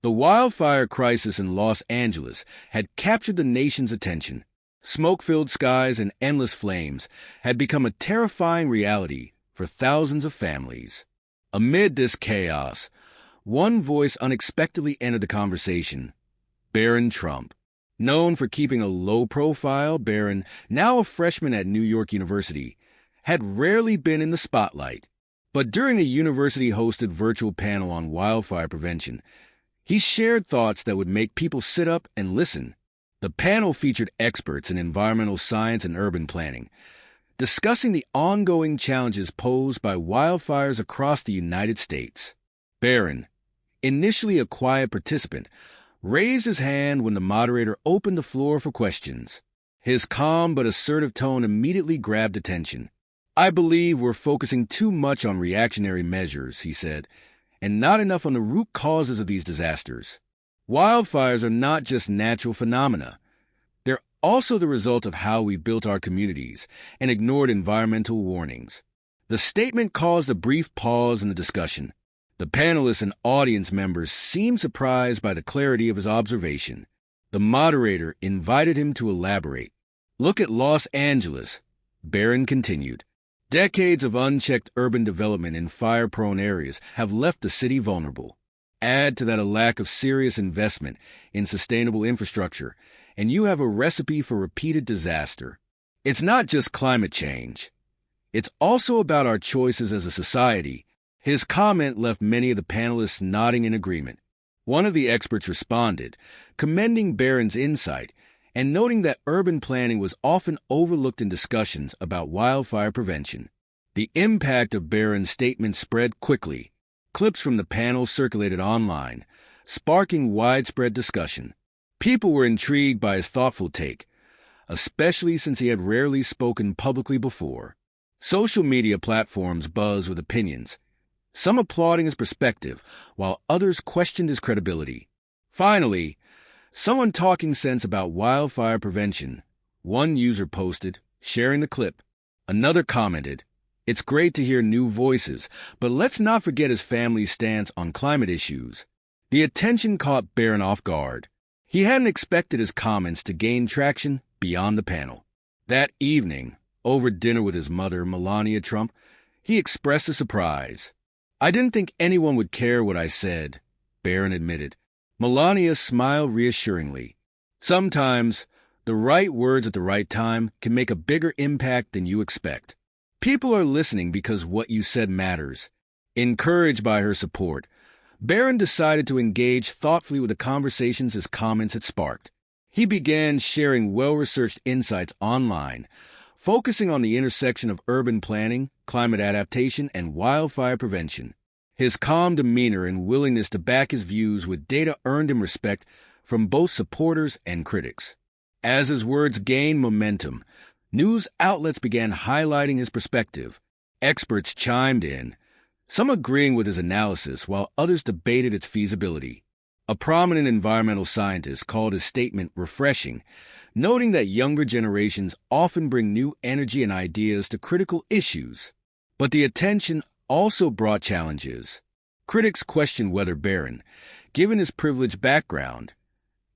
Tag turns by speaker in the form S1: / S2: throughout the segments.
S1: The wildfire crisis in Los Angeles had captured the nation's attention. Smoke-filled skies and endless flames had become a terrifying reality for thousands of families. Amid this chaos, one voice unexpectedly entered the conversation: Barron Trump. Known for keeping a low profile, Barron, now a freshman at New York University, had rarely been in the spotlight. But during a university-hosted virtual panel on wildfire prevention, he shared thoughts that would make people sit up and listen. The panel featured experts in environmental science and urban planning, discussing the ongoing challenges posed by wildfires across the United States. Barron, initially a quiet participant, raised his hand when the moderator opened the floor for questions. His calm but assertive tone immediately grabbed attention. "I believe we're focusing too much on reactionary measures," he said, "and not enough on the root causes of these disasters. Wildfires are not just natural phenomena. They're also the result of how we built our communities and ignored environmental warnings." The statement caused a brief pause in the discussion. The panelists and audience members seemed surprised by the clarity of his observation. The moderator invited him to elaborate. "Look at Los Angeles," Barron continued. "Decades of unchecked urban development in fire-prone areas have left the city vulnerable. Add to that a lack of serious investment in sustainable infrastructure, and you have a recipe for repeated disaster. It's not just climate change. It's also about our choices as a society." His comment left many of the panelists nodding in agreement. One of the experts responded, commending Barron's insight and noting that urban planning was often overlooked in discussions about wildfire prevention. The impact of Barron's statement spread quickly. Clips from the panel circulated online, sparking widespread discussion. People were intrigued by his thoughtful take, especially since he had rarely spoken publicly before. Social media platforms buzzed with opinions, some applauding his perspective, while others questioned his credibility. Finally, someone talking sense about wildfire prevention. One user posted, sharing the clip. Another commented, "It's great to hear new voices, but let's not forget his family's stance on climate issues." The attention caught Barron off guard. He hadn't expected his comments to gain traction beyond the panel. That evening, over dinner with his mother, Melania Trump, he expressed a surprise. "I didn't think anyone would care what I said," Barron admitted. Melania smiled reassuringly. "Sometimes, the right words at the right time can make a bigger impact than you expect. People are listening because what you said matters." Encouraged by her support, Barron decided to engage thoughtfully with the conversations his comments had sparked. He began sharing well-researched insights online, focusing on the intersection of urban planning, climate adaptation, and wildfire prevention. His calm demeanor and willingness to back his views with data earned him respect from both supporters and critics. As his words gained momentum, news outlets began highlighting his perspective. Experts chimed in, some agreeing with his analysis while others debated its feasibility. A prominent environmental scientist called his statement refreshing, noting that younger generations often bring new energy and ideas to critical issues. But the attention also brought challenges. Critics questioned whether Barron, given his privileged background,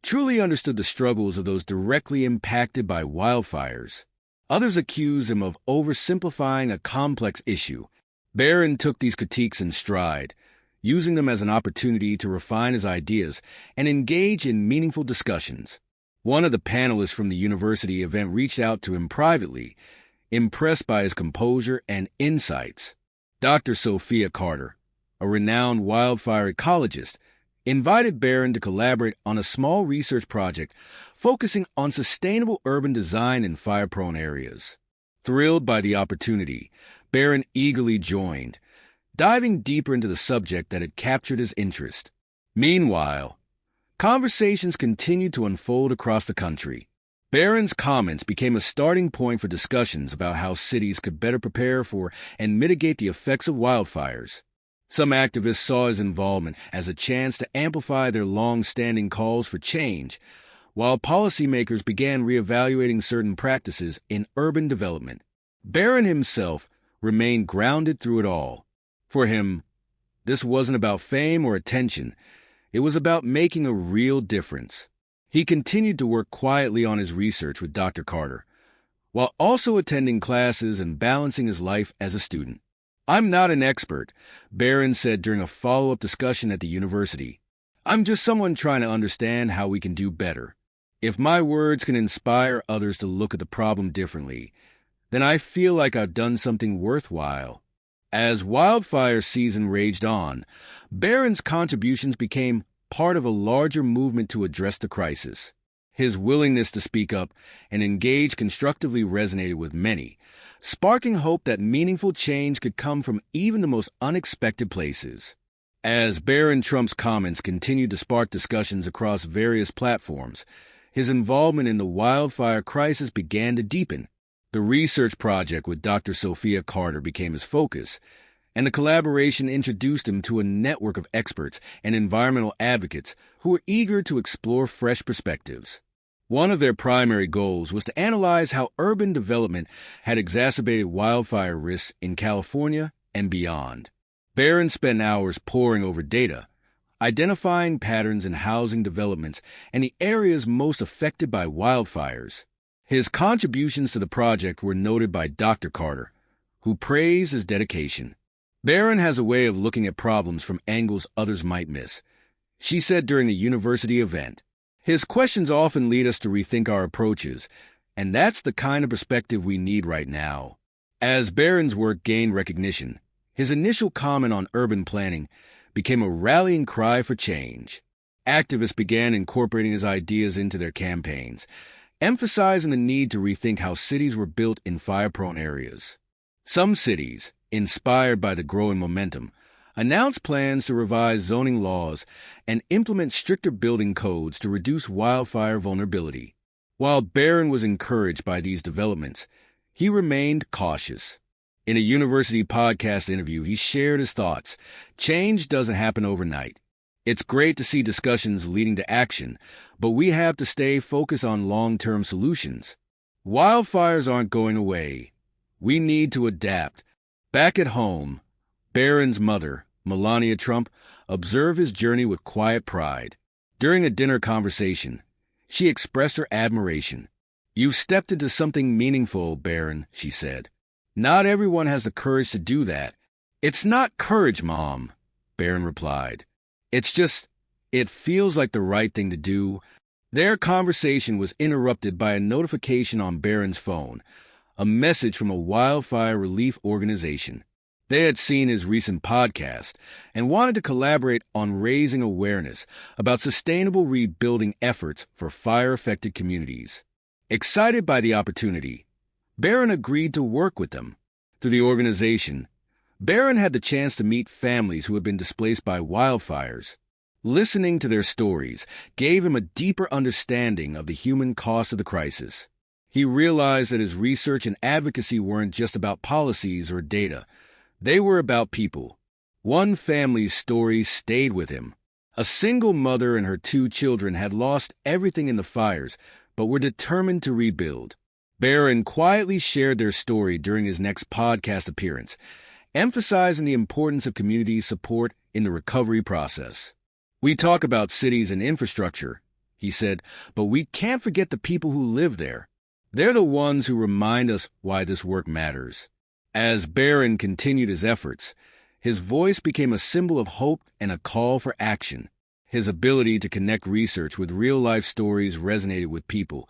S1: truly understood the struggles of those directly impacted by wildfires. Others accused him of oversimplifying a complex issue. Barron took these critiques in stride, using them as an opportunity to refine his ideas and engage in meaningful discussions. One of the panelists from the university event reached out to him privately, impressed by his composure and insights. Dr. Sophia Carter, a renowned wildfire ecologist, invited Barron to collaborate on a small research project focusing on sustainable urban design in fire-prone areas. Thrilled by the opportunity, Barron eagerly joined, diving deeper into the subject that had captured his interest. Meanwhile, conversations continued to unfold across the country. Barron's comments became a starting point for discussions about how cities could better prepare for and mitigate the effects of wildfires. Some activists saw his involvement as a chance to amplify their long-standing calls for change, while policymakers began reevaluating certain practices in urban development. Barron himself remained grounded through it all. For him, this wasn't about fame or attention. It was about making a real difference. He continued to work quietly on his research with Dr. Carter, while also attending classes and balancing his life as a student. "I'm not an expert," Barron said during a follow-up discussion at the university. "I'm just someone trying to understand how we can do better. If my words can inspire others to look at the problem differently, then I feel like I've done something worthwhile." As wildfire season raged on, Barron's contributions became part of a larger movement to address the crisis. His willingness to speak up and engage constructively resonated with many, sparking hope that meaningful change could come from even the most unexpected places. As Barron Trump's comments continued to spark discussions across various platforms, his involvement in the wildfire crisis began to deepen. The research project with Dr. Sophia Carter became his focus, and the collaboration introduced him to a network of experts and environmental advocates who were eager to explore fresh perspectives. One of their primary goals was to analyze how urban development had exacerbated wildfire risks in California and beyond. Barron spent hours poring over data, identifying patterns in housing developments and the areas most affected by wildfires. His contributions to the project were noted by Dr. Carter, who praised his dedication. "Barron has a way of looking at problems from angles others might miss," she said during the university event. "His questions often lead us to rethink our approaches, and that's the kind of perspective we need right now." As Barron's work gained recognition, his initial comment on urban planning became a rallying cry for change. Activists began incorporating his ideas into their campaigns, emphasizing the need to rethink how cities were built in fire-prone areas. Some cities, inspired by the growing momentum, announced plans to revise zoning laws and implement stricter building codes to reduce wildfire vulnerability. While Barron was encouraged by these developments, he remained cautious. In a university podcast interview, he shared his thoughts. "Change doesn't happen overnight. It's great to see discussions leading to action, but we have to stay focused on long-term solutions. Wildfires aren't going away. We need to adapt." Back at home, Barron's mother, Melania Trump, observed his journey with quiet pride. During a dinner conversation, she expressed her admiration. "You've stepped into something meaningful, Barron," she said. "Not everyone has the courage to do that." "It's not courage, Mom," Barron replied. "It's just, it feels like the right thing to do." Their conversation was interrupted by a notification on Barron's phone, a message from a wildfire relief organization. They had seen his recent podcast and wanted to collaborate on raising awareness about sustainable rebuilding efforts for fire-affected communities. Excited by the opportunity, Barron agreed to work with them. Through the organization, Barron had the chance to meet families who had been displaced by wildfires. Listening to their stories gave him a deeper understanding of the human cost of the crisis. He realized that his research and advocacy weren't just about policies or data. They were about people. One family's story stayed with him. A single mother and her 2 children had lost everything in the fires, but were determined to rebuild. Barron quietly shared their story during his next podcast appearance, emphasizing the importance of community support in the recovery process. "We talk about cities and infrastructure," he said, "but we can't forget the people who live there. They're the ones who remind us why this work matters." As Barron continued his efforts, his voice became a symbol of hope and a call for action. His ability to connect research with real-life stories resonated with people,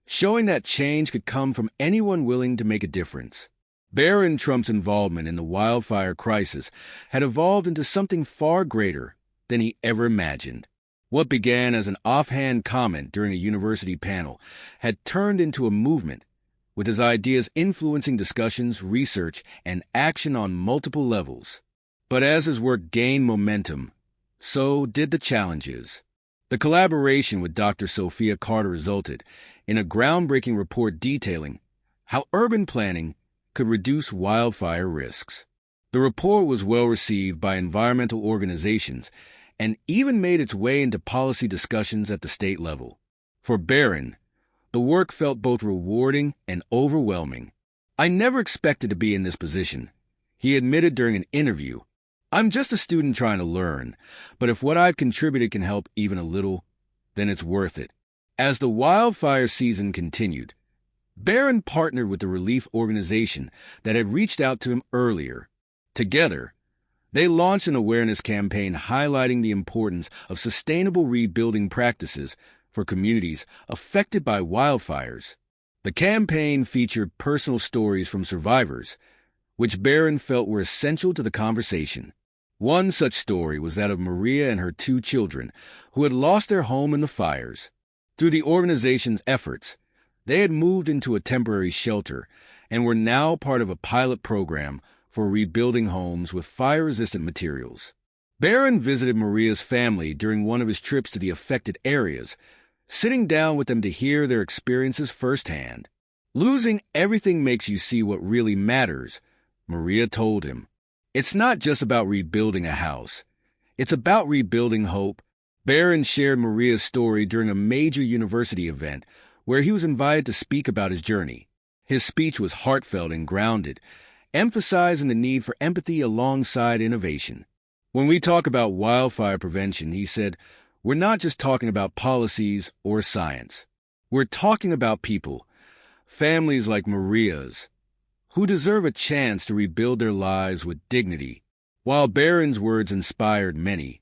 S1: showing that change could come from anyone willing to make a difference. Barron Trump's involvement in the wildfire crisis had evolved into something far greater than he ever imagined. What began as an offhand comment during a university panel had turned into a movement, with his ideas influencing discussions, research, and action on multiple levels. But as his work gained momentum, so did the challenges. The collaboration with Dr. Sophia Carter resulted in a groundbreaking report detailing how urban planning could reduce wildfire risks. The report was well received by environmental organizations and even made its way into policy discussions at the state level. For Barron, the work felt both rewarding and overwhelming. "I never expected to be in this position," he admitted during an interview. I'm just a student trying to learn, but if what I've contributed can help even a little, then it's worth it. As the wildfire season continued, Barron partnered with the relief organization that had reached out to him earlier. Together, they launched an awareness campaign highlighting the importance of sustainable rebuilding practices for communities affected by wildfires. The campaign featured personal stories from survivors, which Barron felt were essential to the conversation. One such story was that of Maria and her 2 children, who had lost their home in the fires. Through the organization's efforts, they had moved into a temporary shelter and were now part of a pilot program for rebuilding homes with fire-resistant materials. Barron visited Maria's family during one of his trips to the affected areas, sitting down with them to hear their experiences firsthand. Losing everything makes you see what really matters, Maria told him. It's not just about rebuilding a house. It's about rebuilding hope. Barron shared Maria's story during a major university event where he was invited to speak about his journey. His speech was heartfelt and grounded, emphasizing the need for empathy alongside innovation. When we talk about wildfire prevention, he said, we're not just talking about policies or science. We're talking about people, families like Maria's, who deserve a chance to rebuild their lives with dignity. While Barron's words inspired many,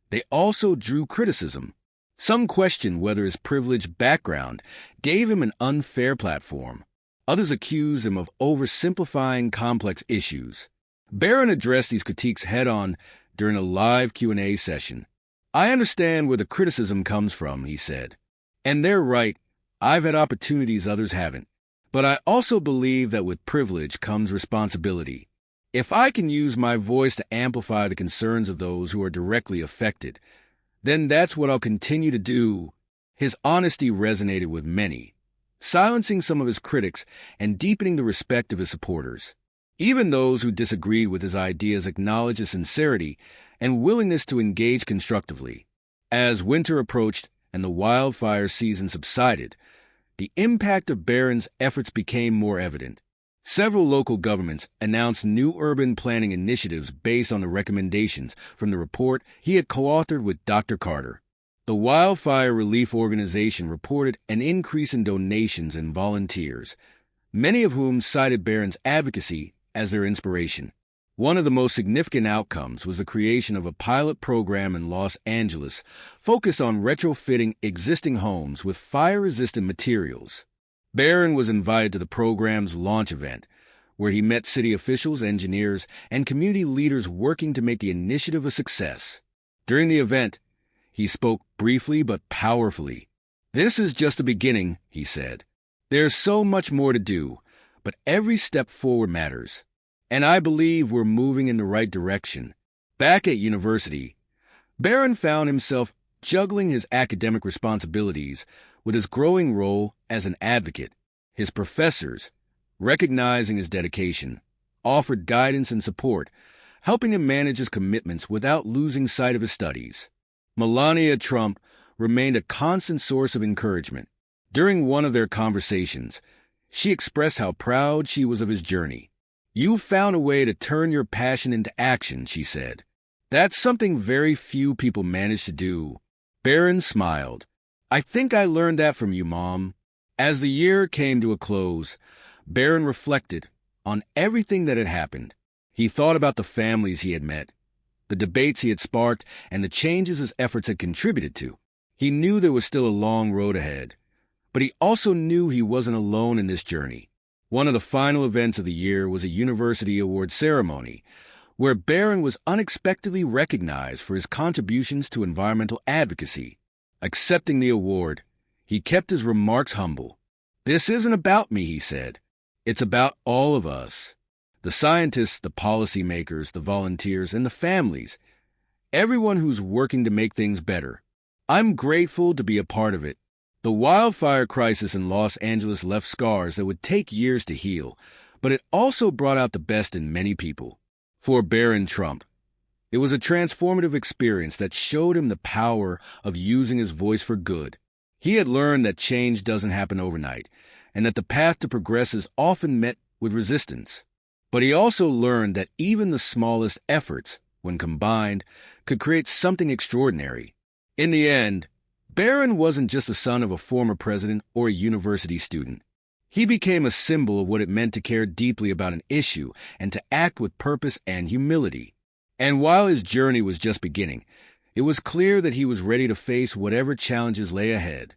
S1: they also drew criticism. Some questioned whether his privileged background gave him an unfair platform. Others accused him of oversimplifying complex issues. Barron addressed these critiques head-on during a live Q&A session. I understand where the criticism comes from, he said. And they're right, I've had opportunities others haven't. But I also believe that with privilege comes responsibility. If I can use my voice to amplify the concerns of those who are directly affected, then that's what I'll continue to do. His honesty resonated with many, silencing some of his critics and deepening the respect of his supporters. Even those who disagreed with his ideas acknowledged his sincerity and willingness to engage constructively. As winter approached and the wildfire season subsided, the impact of Barron's efforts became more evident. Several local governments announced new urban planning initiatives based on the recommendations from the report he had co-authored with Dr. Carter. The Wildfire Relief Organization reported an increase in donations and volunteers, many of whom cited Barron's advocacy as their inspiration. One of the most significant outcomes was the creation of a pilot program in Los Angeles focused on retrofitting existing homes with fire-resistant materials. Barron was invited to the program's launch event, where he met city officials, engineers, and community leaders working to make the initiative a success. During the event, he spoke briefly but powerfully. This is just the beginning, he said. There's so much more to do, but every step forward matters. And I believe we're moving in the right direction. Back at university, Barron found himself juggling his academic responsibilities with his growing role as an advocate. His professors, recognizing his dedication, offered guidance and support, helping him manage his commitments without losing sight of his studies. Melania Trump remained a constant source of encouragement. During one of their conversations, she expressed how proud she was of his journey. "You've found a way to turn your passion into action," she said. "That's something very few people manage to do." Barron smiled. "I think I learned that from you, Mom." As the year came to a close, Barron reflected on everything that had happened. He thought about the families he had met, the debates he had sparked, and the changes his efforts had contributed to. He knew there was still a long road ahead, but he also knew he wasn't alone in this journey. One of the final events of the year was a university award ceremony, where Barron was unexpectedly recognized for his contributions to environmental advocacy. Accepting the award, he kept his remarks humble. "This isn't about me," he said. "It's about all of us. The scientists, the policymakers, the volunteers, and the families. Everyone who's working to make things better. I'm grateful to be a part of it." The wildfire crisis in Los Angeles left scars that would take years to heal, but it also brought out the best in many people. For Barron Trump, it was a transformative experience that showed him the power of using his voice for good. He had learned that change doesn't happen overnight, and that the path to progress is often met with resistance. But he also learned that even the smallest efforts when combined, could create something extraordinary. In the end, Barron wasn't just the son of a former president or a university student. He became a symbol of what it meant to care deeply about an issue and to act with purpose and humility. And while his journey was just beginning, it was clear that he was ready to face whatever challenges lay ahead.